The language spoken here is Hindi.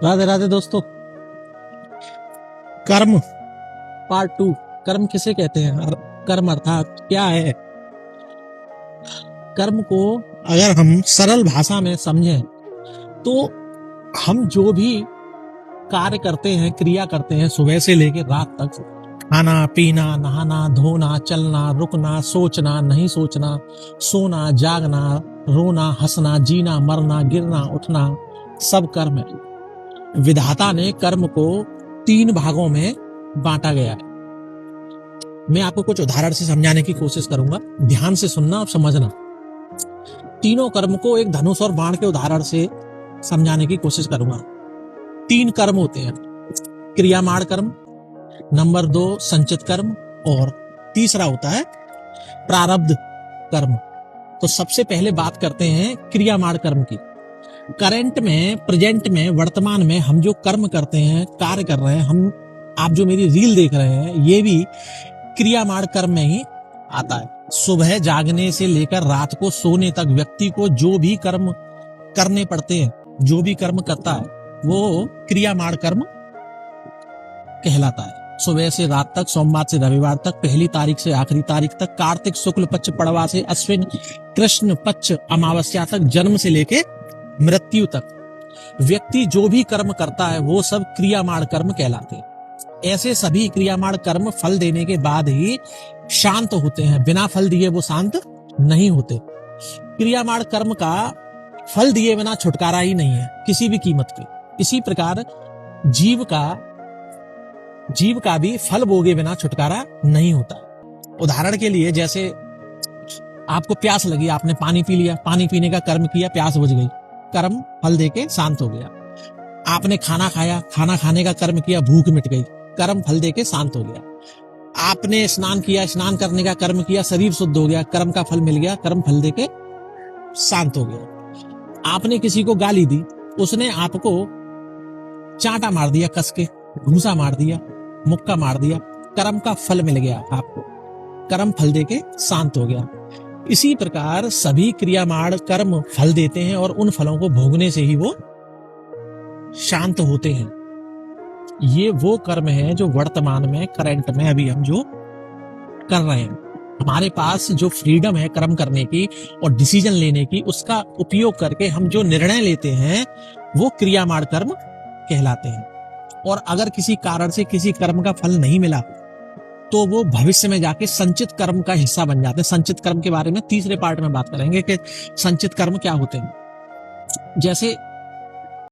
राधे राधे दोस्तों। कर्म पार्ट 2। कर्म किसे कहते हैं और कर्म अर्थात क्या है? कर्म को अगर हम सरल भाषा में समझें तो हम जो भी कार्य करते हैं, क्रिया करते हैं, सुबह से लेकर रात तक, खाना पीना, नहाना धोना, चलना रुकना, सोचना नहीं सोचना, सोना जागना, रोना हंसना, जीना मरना, गिरना उठना, सब कर्म है। विधाता ने कर्म को 3 भागों में बांटा गया है। मैं आपको कुछ उदाहरण से समझाने की कोशिश करूंगा, ध्यान से सुनना और समझना। तीनों कर्म को एक धनुष और बाण के उदाहरण से समझाने की कोशिश करूंगा। 3 कर्म होते हैं, क्रियामाण कर्म, नंबर 2 संचित कर्म और तीसरा होता है प्रारब्ध कर्म। तो सबसे पहले बात करते हैं क्रियामाण कर्म की। करंट में, प्रेजेंट में, वर्तमान में हम जो कर्म करते हैं, कार्य कर रहे हैं, आप जो मेरी रील देख रहे हैं, ये भी क्रियामाण कर्म में ही आता है। सुबह जागने से लेकर रात को सोने तक व्यक्ति को जो भी कर्म करने पड़ते हैं, जो भी कर्म करता है, वो क्रियामाण कर्म कहलाता है। सुबह से रात तक, सोमवार से रविवार तक, पहली तारीख से आखिरी तारीख तक, कार्तिक शुक्ल पक्ष पड़वा से अश्विन कृष्ण पक्ष अमावस्या तक, जन्म से लेके मृत्यु तक व्यक्ति जो भी कर्म करता है वो सब क्रियामाण कर्म कहलाते हैं। ऐसे सभी क्रियामाण कर्म फल देने के बाद ही शांत होते हैं, बिना फल दिए वो शांत नहीं होते। क्रियामाण कर्म का फल दिए बिना छुटकारा ही नहीं है किसी भी कीमत पे। इसी प्रकार जीव का भी फल भोगे बिना छुटकारा नहीं होता। उदाहरण के लिए, जैसे आपको प्यास लगी, आपने पानी पी लिया, पानी पीने का कर्म किया, प्यास बुझ गई, कर्म फल देके शांत हो गया। आपने खाना खाया, खाना खाने का कर्म किया, भूख मिट गई, कर्म फल देके शांत हो गया। आपने स्नान किया, स्नान करने का कर्म किया, शरीर शुद्ध हो गया, कर्म का फल मिल गया, कर्म फल देके शांत हो गया। आपने किसी को गाली दी, उसने आपको चांटा मार दिया, कस के घूंसा मार दिया, मुक्का मार दिया, कर्म का फल मिल गया आपको, कर्म फल देके शांत हो गया। इसी प्रकार सभी क्रियामाण कर्म फल देते हैं और उन फलों को भोगने से ही वो शांत होते हैं। ये वो कर्म है जो वर्तमान में, करंट में अभी हम जो कर रहे हैं। हमारे पास जो फ्रीडम है कर्म करने की और डिसीजन लेने की, उसका उपयोग करके हम जो निर्णय लेते हैं वो क्रियामाण कर्म कहलाते हैं। और अगर किसी कारण से किसी कर्म का फल नहीं मिला तो वो भविष्य में जाके संचित कर्म का हिस्सा बन जाते हैं। संचित कर्म के बारे में तीसरे पार्ट में बात करेंगे कि संचित कर्म क्या होते हैं। जैसे